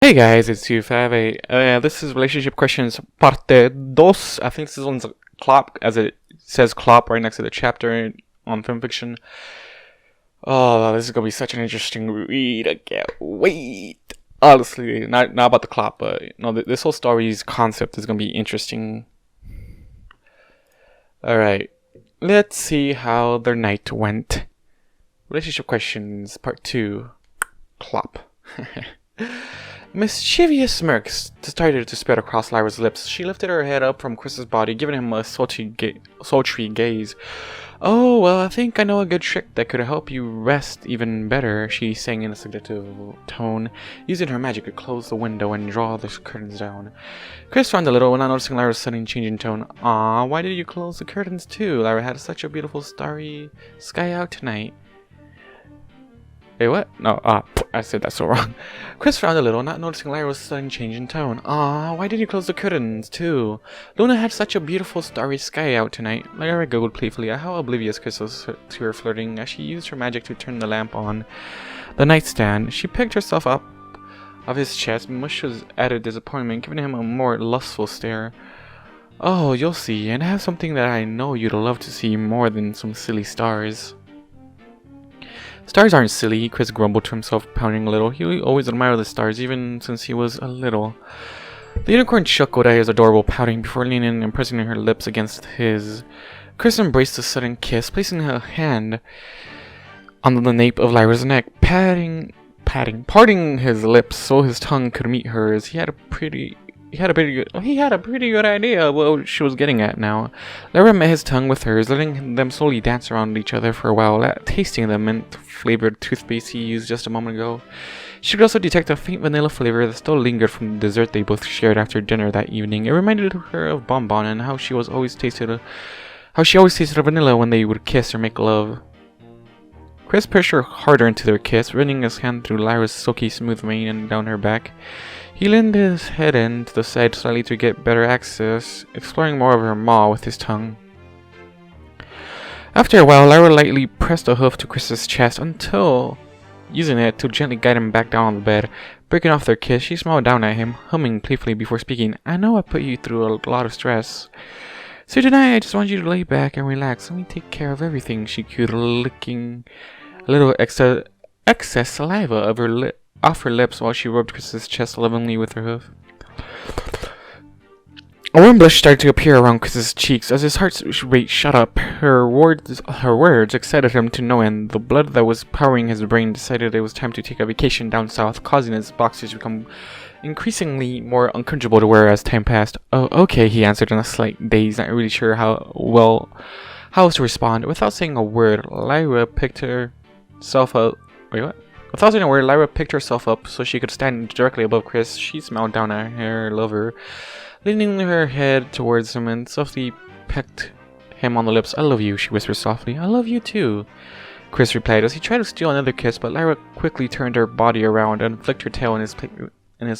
Hey guys, it's Ch.2. This is relationship questions parte dos. I think this one's a Clop, as it says Clop right next to the chapter on film fiction. Oh, this is gonna be such an interesting read. I can't wait. Honestly, not about the Clop, but this whole story's concept is gonna be interesting. All right, let's see how their night went. Relationship questions part 2. Clop. Mischievous smirks started to spread across Lyra's lips. She lifted her head up from Chris's body, giving him a sultry gaze. "Oh, well, I think I know a good trick that could help you rest even better," she sang in a suggestive tone, using her magic to close the window and draw the curtains down. Chris frowned a little, not noticing Lyra's sudden change in tone. "Aw, why did you close the curtains too? Lyra had such a beautiful starry sky out tonight." Wait, what? No, I said that so wrong. Chris frowned a little, not noticing Lyra's sudden change in tone. "Aw, why did you close the curtains, too? Luna had such a beautiful starry sky out tonight." Lyra giggled playfully at how oblivious Chris was to her flirting as she used her magic to turn the lamp on the nightstand. She picked herself up off his chest, mushed his added disappointment, giving him a more lustful stare. "Oh, you'll see, and I have something that I know you'd love to see more than some silly stars." "Stars aren't silly," Chris grumbled to himself, pouting a little. He always admired the stars, even since he was a little. The unicorn chuckled at his adorable pouting before leaning and pressing her lips against his. Chris embraced the sudden kiss, placing her hand on the nape of Lyra's neck, parting his lips so his tongue could meet hers. He had a pretty good idea of what she was getting at now. Lyra met his tongue with hers, letting them slowly dance around each other for a while, tasting the mint-flavored toothpaste he used just a moment ago. She could also detect a faint vanilla flavor that still lingered from the dessert they both shared after dinner that evening. It reminded her of Bonbon and how she always tasted vanilla when they would kiss or make love. Chris pushed her harder into their kiss, running his hand through Lyra's silky smooth mane and down her back. He leaned his head in to the side slightly to get better access, exploring more of her maw with his tongue. After a while, Lyra lightly pressed a hoof to Chris's chest until, using it to gently guide him back down on the bed. Breaking off their kiss, she smiled down at him, humming playfully before speaking. "I know I put you through a lot of stress. So tonight, I just want you to lay back and relax. Let me take care of everything," she cooed, licking a little excess saliva off her lips while she rubbed Chris's chest lovingly with her hoof. A warm blush started to appear around Chris's cheeks as his heart rate shot up. Her words excited him to no end. The blood that was powering his brain decided it was time to take a vacation down south, causing his boxers to become increasingly more uncomfortable to wear as time passed. "Oh, okay," he answered in a slight daze, not really sure how else to respond. Without saying a word, Lyra picked herself up. Wait, what? Without saying a word, Lyra picked herself up so she could stand directly above Chris. She smiled down at her lover, leaning her head towards him and softly pecked him on the lips. "I love you," she whispered softly. "I love you too," Chris replied as he tried to steal another kiss, but Lyra quickly turned her body around and flicked her tail in his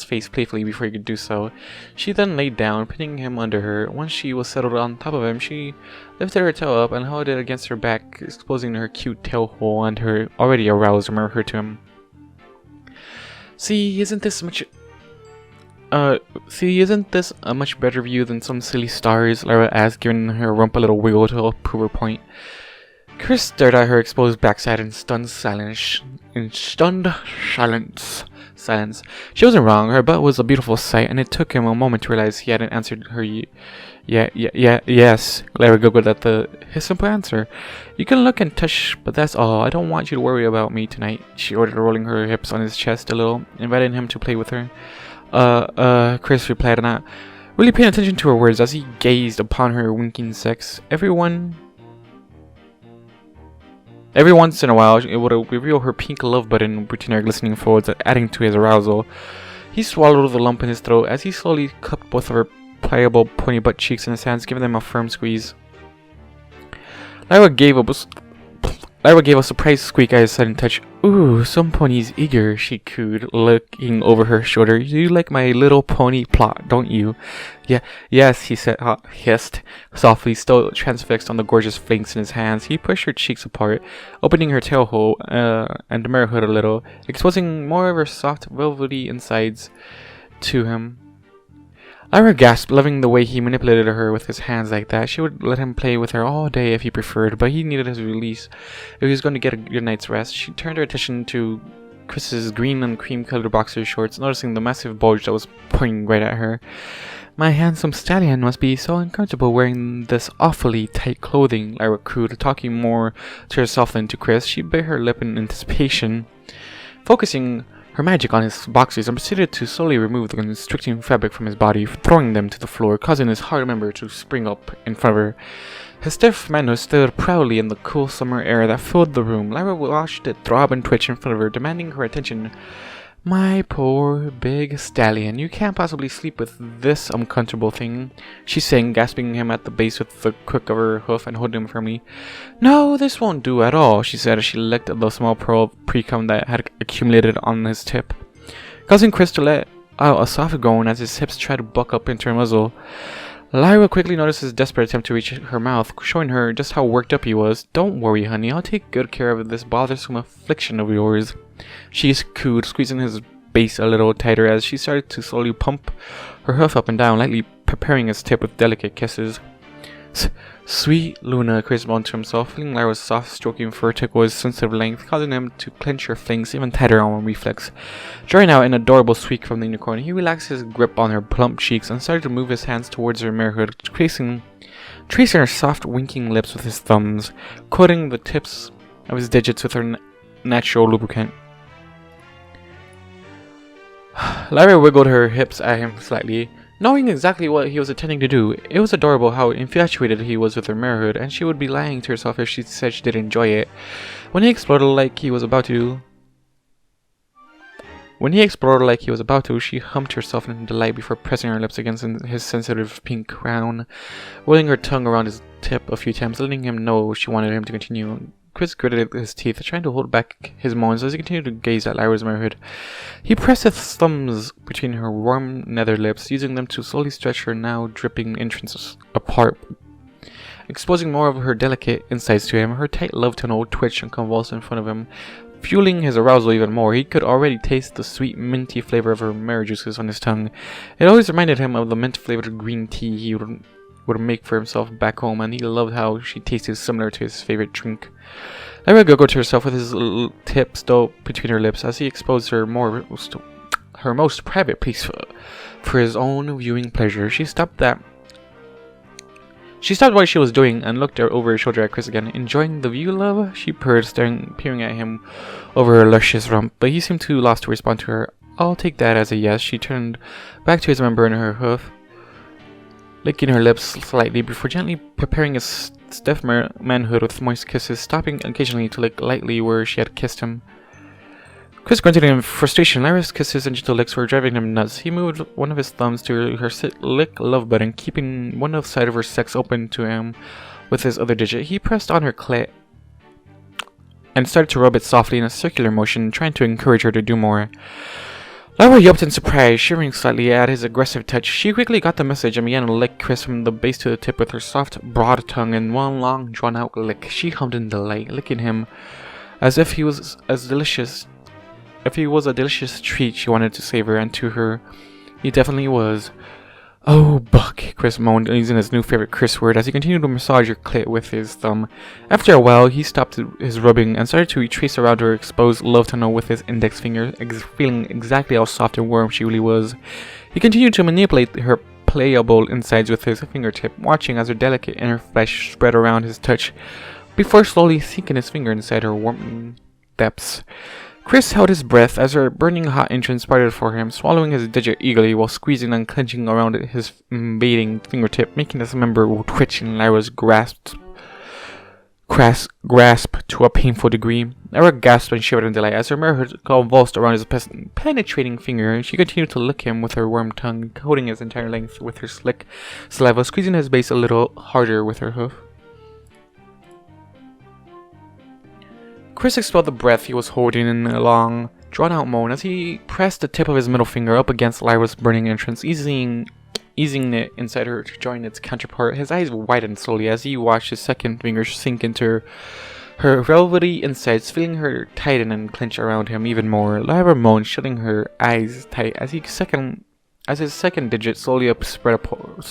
face playfully before he could do so. She then laid down, pinning him under her. Once she was settled on top of him, she lifted her tail up and held it against her back, exposing her cute tail hole and her already aroused murmur to him. See, isn't this a much better view than some silly stars?" Lyra asked, giving her rump a little wiggle to prove her point. Chris stared at her exposed backside in stunned silence. She wasn't wrong. Her butt was a beautiful sight, and it took him a moment to realize he hadn't answered her yes. Lyra giggled at his simple answer. "You can look and touch, but that's all. I don't want you to worry about me tonight," she ordered, rolling her hips on his chest a little, inviting him to play with her. Chris replied, not really paying attention to her words as he gazed upon her winking sex. Every once in a while, it would reveal her pink love button between her glistening folds, adding to his arousal. He swallowed the lump in his throat as he slowly cupped both of her pliable, pointy butt cheeks in his hands, giving them a firm squeeze. Lyra gave Lyra gave a surprised squeak at his sudden touch. Ooh, some pony's eager, she cooed, looking over her shoulder. You like my little pony plot, don't you? Yeah, yes, he said, hissed, softly, still transfixed on the gorgeous flanks in his hands. He pushed her cheeks apart, opening her tail hole and mirror hood a little, exposing more of her soft, velvety insides to him. Lyra gasped, loving the way he manipulated her with his hands like that. She would let him play with her all day if he preferred, but he needed his release if he was going to get a good night's rest. She turned her attention to Chris's green and cream-colored boxer shorts, noticing the massive bulge that was pointing right at her. My handsome stallion must be so uncomfortable wearing this awfully tight clothing, Lyra cooed, talking more to herself than to Chris. She bit her lip in anticipation, focusing her magic on his boxers, and proceeded to slowly remove the constricting fabric from his body, throwing them to the floor, causing his hard member to spring up in front of her. His stiff manhood stood proudly in the cool summer air that filled the room. Lyra watched it throb and twitch in front of her, demanding her attention. My poor big stallion, you can't possibly sleep with this uncomfortable thing, she sang, grasping him at the base with the crook of her hoof and holding him firmly. No, this won't do at all, she said as she licked at the small pearl of pre-cum that had accumulated on his tip, causing Chris to let out a soft groan as his hips tried to buck up into her muzzle. Lyra quickly noticed his desperate attempt to reach her mouth, showing her just how worked up he was. Don't worry, honey, I'll take good care of this bothersome affliction of yours, she cooed, squeezing his base a little tighter as she started to slowly pump her hoof up and down, lightly preparing his tip with delicate kisses. Sweet Luna, Chris moaned to himself, feeling Lyra's soft stroking fur tickle his sensitive length, causing him to clench her fangs even tighter on reflex. Drawing out an adorable squeak from the unicorn, he relaxed his grip on her plump cheeks and started to move his hands towards her mirror hood, tracing her soft winking lips with his thumbs, coating the tips of his digits with her natural lubricant. Lyra wiggled her hips at him slightly, knowing exactly what he was intending to do. It was adorable how infatuated he was with her mirrorhood, and she would be lying to herself if she said she didn't enjoy it. When he exploded like he was about to, she humped herself in delight before pressing her lips against his sensitive pink crown, rolling her tongue around his tip a few times, letting him know she wanted him to continue. Chris gritted his teeth, trying to hold back his moans as he continued to gaze at Lyra's mirrorhood. He pressed his thumbs between her warm nether lips, using them to slowly stretch her now dripping entrance apart, exposing more of her delicate insides to him. Her tight love tunnel twitched and convulsed in front of him, fueling his arousal even more. He could already taste the sweet minty flavor of her mirror juices on his tongue. It always reminded him of the mint-flavored green tea he would make for himself back home, and he loved how she tasted similar to his favorite drink. Lyra giggled to herself with his little tip still between her lips as he exposed her most private piece for his own viewing pleasure. She stopped what she was doing and looked over her shoulder at Chris again. Enjoying the view, love? She purred, peering at him over her luscious rump, but he seemed too lost to respond to her. I'll take that as a yes. She turned back to his member in her hoof, licking her lips slightly before gently preparing his stiff manhood with moist kisses, stopping occasionally to lick lightly where she had kissed him. Chris grunted in frustration. Lyra's kisses and gentle licks were driving him nuts. He moved one of his thumbs to her lick love button, keeping one side of her sex open to him with his other digit. He pressed on her clit and started to rub it softly in a circular motion, trying to encourage her to do more. Lyra yelped in surprise, shivering slightly at his aggressive touch. She quickly got the message and began to lick Chris from the base to the tip with her soft, broad tongue in one long, drawn-out lick. She hummed in delight, licking him as if he was a delicious treat she wanted to savor, and to her, he definitely was. Oh, Buck, Chris moaned, using his new favorite curse word as he continued to massage her clit with his thumb. After a while, he stopped his rubbing and started to retrace around her exposed love tunnel with his index finger, feeling exactly how soft and warm she really was. He continued to manipulate her playable insides with his fingertip, watching as her delicate inner flesh spread around his touch, before slowly sinking his finger inside her warm depths. Chris held his breath as her burning hot entrance parted for him, swallowing his digit eagerly while squeezing and clenching around his invading fingertip, making his member twitch in Lyra's grasp to a painful degree. Lyra gasped and shivered in delight as her mirror convulsed around his penetrating finger, and she continued to lick him with her warm tongue, coating his entire length with her slick saliva, squeezing his base a little harder with her hoof. Chris expelled the breath he was holding in a long, drawn-out moan as he pressed the tip of his middle finger up against Lyra's burning entrance, easing it inside her to join its counterpart. His eyes widened slowly as he watched his second finger sink into her velvety insides, feeling her tighten and clench around him even more. Lyra moaned, shutting her eyes tight as his second digit slowly spread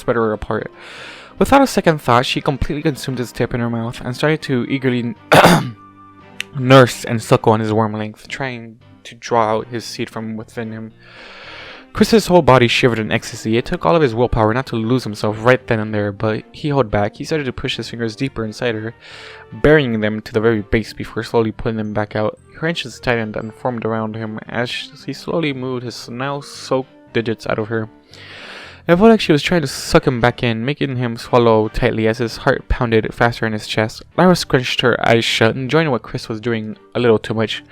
her apart. Without a second thought, she completely consumed his tip in her mouth and started to eagerly nurse and suckle on his warm length, trying to draw out his seed from within him. Chris's whole body shivered in ecstasy. It took all of his willpower not to lose himself right then and there, but he held back. He started to push his fingers deeper inside her, burying them to the very base before slowly pulling them back out. Her inches tightened and formed around him as he slowly moved his now soaked digits out of her. It felt like she was trying to suck him back in, making him swallow tightly as his heart pounded faster in his chest. Lyra scrunched her eyes shut, enjoying what Chris was doing a little too much.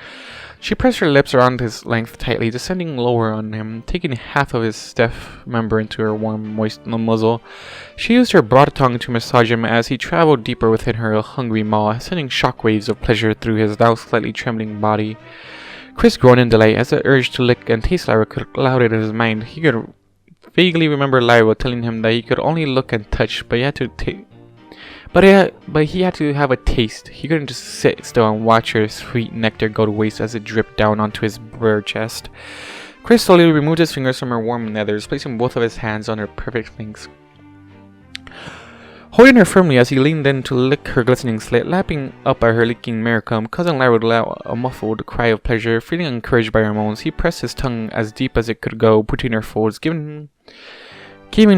She pressed her lips around his length tightly, descending lower on him, taking half of his stiff member into her warm, moist muzzle. She used her broad tongue to massage him as he traveled deeper within her hungry maw, sending shockwaves of pleasure through his now slightly trembling body. Chris groaned in delight as the urge to lick and taste Lyra clouded his mind. He could vaguely remember Lyra telling him that he could only look and touch, but he had to have a taste. He couldn't just sit still and watch her sweet nectar go to waste as it dripped down onto his bare chest. Chris slowly removed his fingers from her warm nethers, placing both of his hands on her perfect flanks, holding her firmly as he leaned in to lick her glistening slit, lapping up at her leaking meercum, causing Lyra to let out a muffled cry of pleasure. Feeling encouraged by her moans, he pressed his tongue as deep as it could go between her folds, giving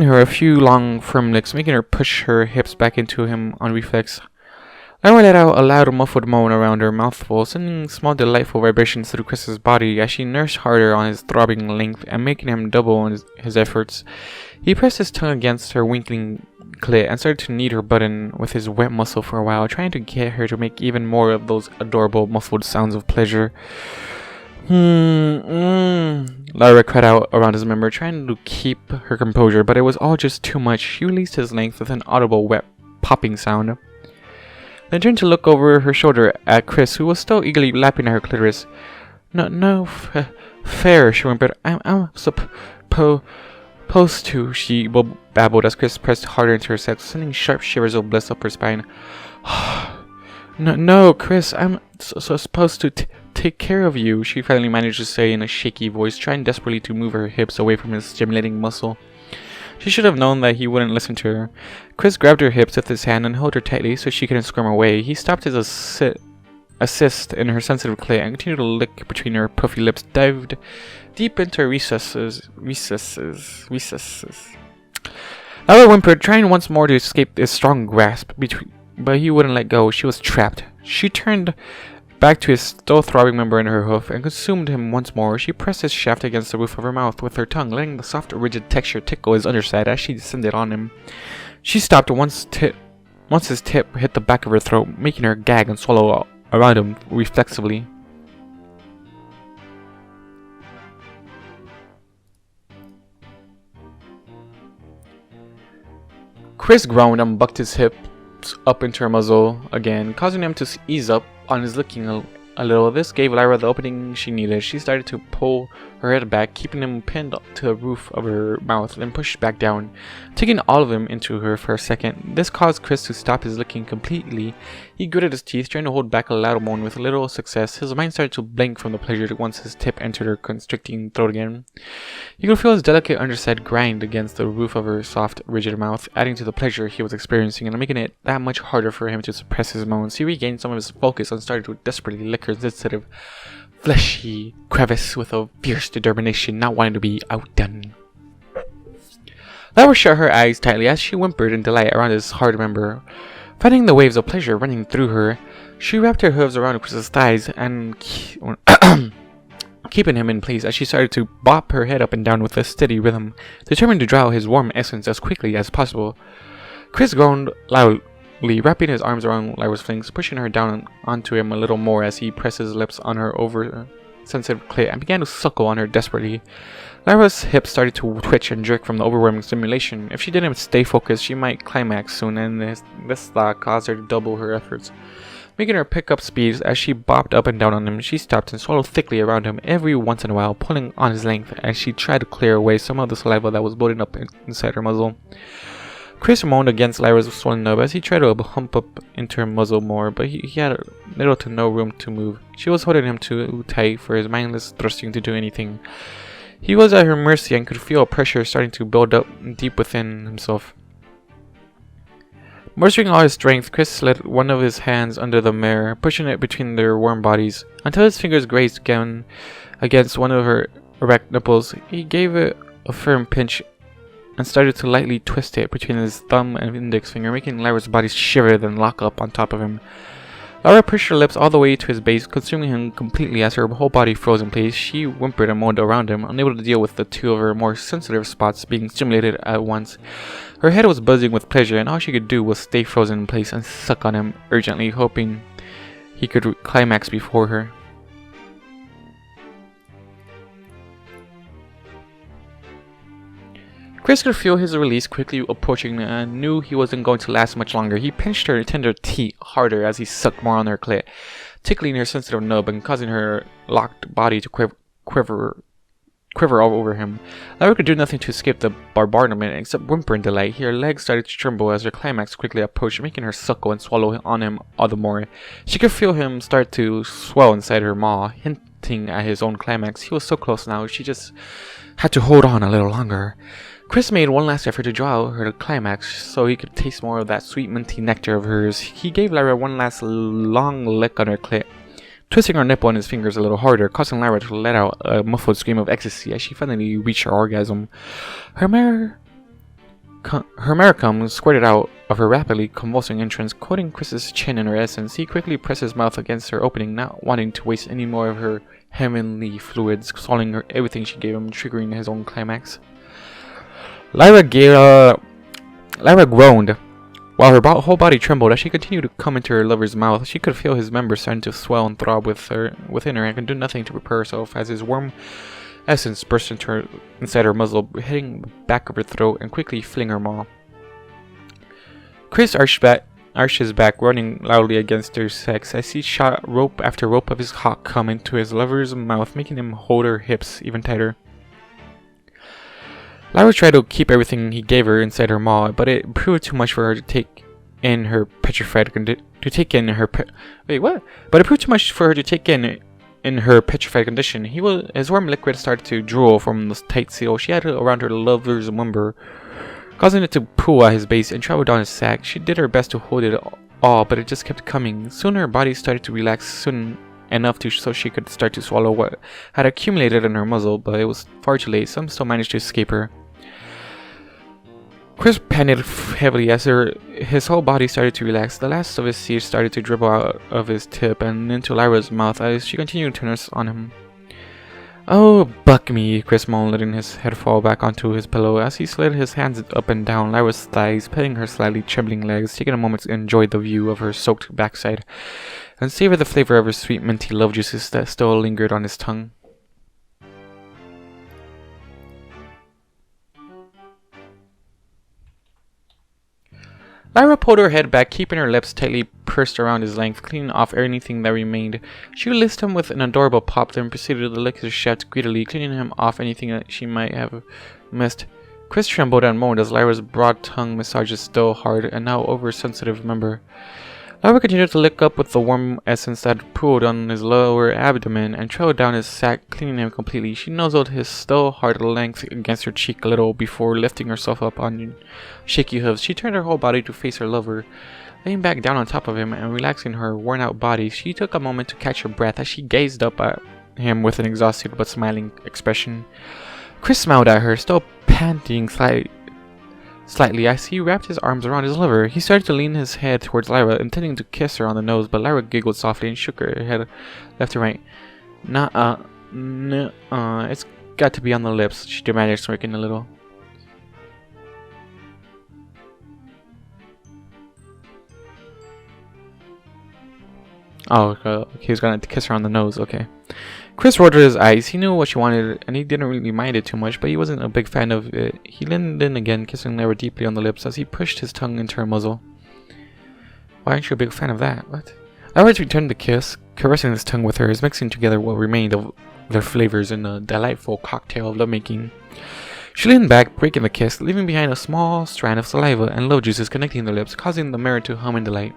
her a few long, firm licks, making her push her hips back into him on reflex. Lyra let out a loud, muffled moan around her mouthful, sending small, delightful vibrations through Chris's body as she nursed harder on his throbbing length and making him double on his efforts. He pressed his tongue against her winking clit and started to knead her button with his wet muscle for a while, trying to get her to make even more of those adorable, muffled sounds of pleasure. Lyra cried out around his member, trying to keep her composure, but it was all just too much. She released his length with an audible wet popping sound, then turned to look over her shoulder at Chris, who was still eagerly lapping at her clitoris. Fair, she whimpered. I'm supposed to, she babbled as Chris pressed harder into her sex, sending sharp shivers of bliss up her spine. No, Chris, I'm supposed to take care of you, she finally managed to say in a shaky voice, trying desperately to move her hips away from his stimulating muscle. She should have known that he wouldn't listen to her. Chris grabbed her hips with his hand and held her tightly so she couldn't squirm away. He stopped his assist in her sensitive clit and continued to lick between her puffy lips, dived deep into her recesses. Lyra whimpered, trying once more to escape his strong grasp, but he wouldn't let go. She was trapped. She turned back to his still throbbing member in her hoof and consumed him once more. She pressed his shaft against the roof of her mouth with her tongue, letting the soft, rigid texture tickle his underside as she descended on him. She stopped once his tip hit the back of her throat, making her gag and swallow around him reflexively. Chris groaned and bucked his hips up into her muzzle again, causing him to ease up on his licking a little. This gave Lyra the opening she needed. She started to pull her head back, keeping him pinned to the roof of her mouth, then pushed back down, taking all of him into her for a second. This caused Chris to stop his licking completely. He gritted his teeth, trying to hold back a loud moan with little success. His mind started to blink from the pleasure once his tip entered her constricting throat again. He could feel his delicate underside grind against the roof of her soft, rigid mouth, adding to the pleasure he was experiencing and making it that much harder for him to suppress his moans. He regained some of his focus and started to desperately lick her sensitive, fleshy crevice with a fierce determination, not wanting to be outdone. Lyra shut her eyes tightly as she whimpered in delight around his hard member. Finding the waves of pleasure running through her, she wrapped her hooves around Chris's thighs and keeping him in place as she started to bop her head up and down with a steady rhythm, determined to draw out his warm essence as quickly as possible. Chris groaned loudly, wrapping his arms around Lyra's flanks, pushing her down onto him a little more as he pressed his lips on her over-sensitive clit and began to suckle on her desperately. Lyra's hips started to twitch and jerk from the overwhelming stimulation. If she didn't stay focused, she might climax soon, and this thought caused her to double her efforts. making her pick up speed as she bopped up and down on him. She stopped and swallowed thickly around him every once in a while, pulling on his length as she tried to clear away some of the saliva that was building up inside her muzzle. Chris moaned against Lyra's swollen nub as he tried to hump up into her muzzle more, but he had little to no room to move. She was holding him too tight for his mindless thrusting to do anything. He was at her mercy and could feel pressure starting to build up deep within himself. Mustering all his strength, Chris slid one of his hands under the mare, pushing it between their warm bodies, until his fingers grazed again against one of her erect nipples. He gave it a firm pinch and started to lightly twist it between his thumb and index finger, making Lyra's body shiver then lock up on top of him. Lyra pushed her lips all the way to his base, consuming him completely as her whole body froze in place. She whimpered and moaned around him, unable to deal with the two of her more sensitive spots being stimulated at once. Her head was buzzing with pleasure, and all she could do was stay frozen in place and suck on him urgently, hoping he could climax before her. Chris could feel his release quickly approaching and knew he wasn't going to last much longer. He pinched her tender teeth harder as he sucked more on her clit, tickling her sensitive nub and causing her locked body to quiver all over him. Lyra could do nothing to escape the bombardment except whimper in delight. Her legs started to tremble as her climax quickly approached, making her suckle and swallow on him all the more. She could feel him start to swell inside her maw, hinting at his own climax. He was so close now, she just had to hold on a little longer. Chris made one last effort to draw out her climax so he could taste more of that sweet minty nectar of hers. He gave Lyra one last long lick on her clit, twisting her nipple in his fingers a little harder, causing Lyra to let out a muffled scream of ecstasy as she finally reached her orgasm. Her cum squirted out of her rapidly convulsing entrance, coating Chris's chin in her essence. He quickly pressed his mouth against her opening, not wanting to waste any more of her heavenly fluids, swallowing her everything she gave him, triggering his own climax. Lyra groaned, while her whole body trembled as she continued to come into her lover's mouth. She could feel his members starting to swell and throb within her and could do nothing to prepare herself as his warm essence burst inside her muzzle, hitting the back of her throat and quickly filling her maw. Chris arched his back, running loudly against her sex as he shot rope after rope of his hot cum into his lover's mouth, making him hold her hips even tighter. Lyra tried to keep everything he gave her inside her maw, but it proved too much for her to take in her petrified condition. His warm liquid started to drool from the tight seal she had around her lover's member, causing it to pool at his base and travel down his sack. She did her best to hold it all, but it just kept coming. Soon her body started to relax soon enough so she could start to swallow what had accumulated in her muzzle, but it was far too late. Some still managed to escape her. Chris panted heavily as his whole body started to relax. The last of his seeds started to dribble out of his tip and into Lyra's mouth as she continued to nurse on him. "Oh, buck me," Chris moaned, letting his head fall back onto his pillow as he slid his hands up and down Lyra's thighs, petting her slightly trembling legs, taking a moment to enjoy the view of her soaked backside and savor the flavor of her sweet minty love juices that still lingered on his tongue. Lyra pulled her head back, keeping her lips tightly pursed around his length, cleaning off anything that remained. She released him with an adorable pop, then proceeded to lick his shaft greedily, cleaning him off anything that she might have missed. Chris trembled and moaned as Lyra's broad tongue massaged his still hard and now oversensitive member. Lyra continued to lick up with the warm essence that pooled on his lower abdomen and trailed down his sack, cleaning him completely. She nuzzled his still hard length against her cheek a little before lifting herself up on shaky hooves. She turned her whole body to face her lover. Laying back down on top of him and relaxing her worn-out body, she took a moment to catch her breath as she gazed up at him with an exhausted but smiling expression. Chris smiled at her, still panting slightly as he wrapped his arms around his lover. He started to lean his head towards Lyra, intending to kiss her on the nose, but Lyra giggled softly and shook her head left and right. It's got to be on the lips, she demanded, smirking a little. Oh, he was gonna kiss her on the nose, okay. Chris rolled his eyes. He knew what she wanted, and he didn't really mind it too much, but he wasn't a big fan of it. He leaned in again, kissing Lyra deeply on the lips as he pushed his tongue into her muzzle. Why aren't you a big fan of that? What? Lyra returned the kiss, caressing his tongue with hers, mixing together what remained of their flavors in a delightful cocktail of lovemaking. She leaned back, breaking the kiss, leaving behind a small strand of saliva and love juices connecting their lips, causing the mirror to hum in delight.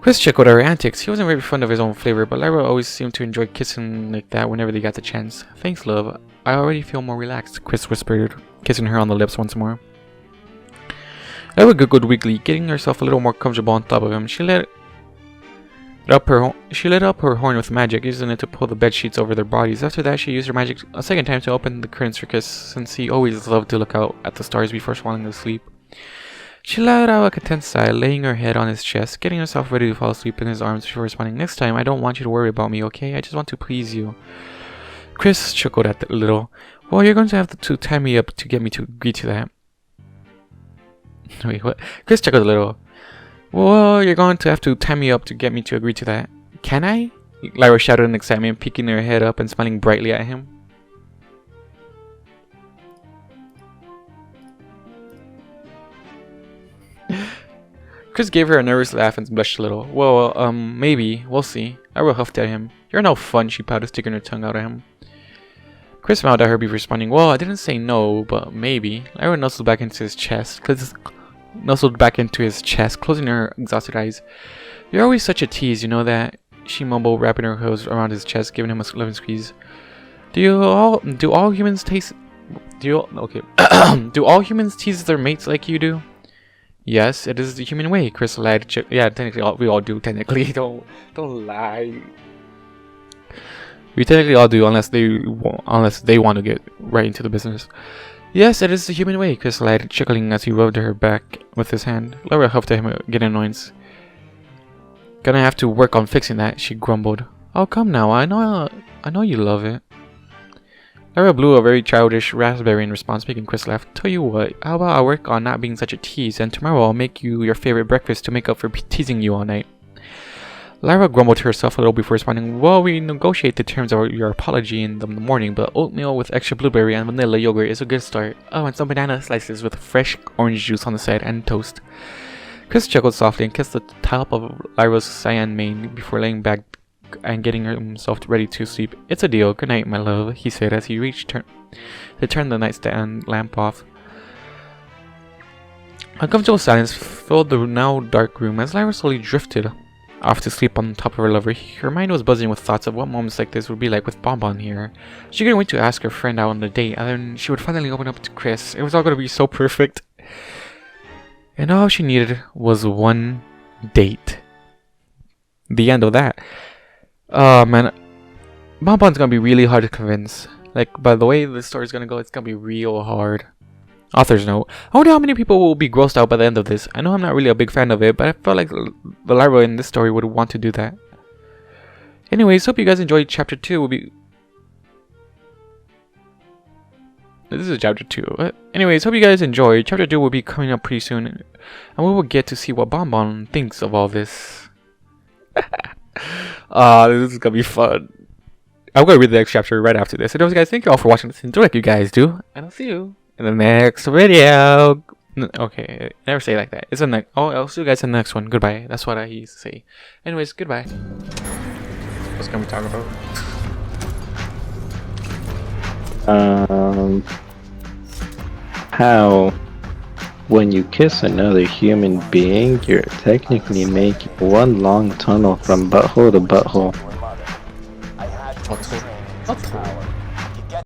Chris chuckled at her antics. He wasn't very fond of his own flavor, but Lyra always seemed to enjoy kissing like that whenever they got the chance. Thanks, love. I already feel more relaxed, Chris whispered, kissing her on the lips once more. Lyra giggled weakly, getting herself a little more comfortable on top of him. She lit up her horn with magic, using it to pull the bed sheets over their bodies. After that, she used her magic a second time to open the curtains for Chris, since he always loved to look out at the stars before falling asleep. She let out a content sigh, laying her head on his chest, getting herself ready to fall asleep in his arms before responding, "Next time, I don't want you to worry about me, okay? I just want to please you." Chris chuckled at the little. "Well, you're going to have to tie me up to get me to agree to that." Wait, what? Chris chuckled a little. "Well, you're going to have to tie me up to get me to agree to that. Can I?" Lyra shouted in excitement, peeking her head up and smiling brightly at him. Chris gave her a nervous laugh and blushed a little. "Well, maybe. We'll see." Lyra huffed at him. "You're no fun," she pouted, sticking her tongue out at him. Chris smiled at her before responding, "Well, I didn't say no, but maybe." Lyra nuzzled back into his chest, closing her exhausted eyes. "You're always such a tease, you know that?" she mumbled, wrapping her hose around his chest, giving him a loving squeeze. Do all humans tease their mates like you do? Yes, it is the human way, Chris lied. Yeah, technically, we all do. Technically, don't lie. We technically all do, unless they want to get right into the business. Yes, it is the human way, Chris lied, chuckling as he rubbed her back with his hand. Lyra huffed at him, getting annoyance. "Gonna have to work on fixing that," she grumbled. "Oh, come now, I know you love it." Lyra blew a very childish raspberry in response, making Chris laugh. "Tell you what, how about I work on not being such a tease, and tomorrow I'll make you your favorite breakfast to make up for teasing you all night." Lyra grumbled to herself a little before responding, "Well, we negotiate the terms of your apology in the morning, but oatmeal with extra blueberry and vanilla yogurt is a good start. Oh, and some banana slices with fresh orange juice on the side and toast." Chris chuckled softly and kissed the top of Lyra's cyan mane before laying back and getting himself ready to sleep. "It's a deal. Good night, my love," he said as he reached to turn the nightstand lamp off. Uncomfortable silence filled the now dark room as Lyra slowly drifted off to sleep on top of her lover. Her mind was buzzing with thoughts of what moments like this would be like with Bonbon here. She couldn't wait to ask her friend out on the date, and then she would finally open up to Chris. It was all going to be so perfect. And all she needed was one date. The end of that. Oh man, Bonbon's gonna be really hard to convince. Like, by the way the story's gonna go, it's gonna be real hard. Author's note. I wonder how many people will be grossed out by the end of this. I know I'm not really a big fan of it, but I felt like the Lyra in this story would want to do that. Anyways, hope you guys enjoyed chapter 2. This is chapter 2. Anyways, hope you guys enjoyed. Chapter 2 will be coming up pretty soon, and we will get to see what Bonbon thinks of all this. This is gonna be fun. I'm gonna read the next chapter right after this. Anyways, guys, thank you all for watching this. Enjoy like you guys do, and I'll see you in the next video. Okay, never say it like that. It's a next. Oh, I'll see you guys in the next one. Goodbye. That's what I used to say. Anyways, goodbye. What's gonna be talking about? How when you kiss another human being, you're technically making one long tunnel from butthole to butthole. Butthole.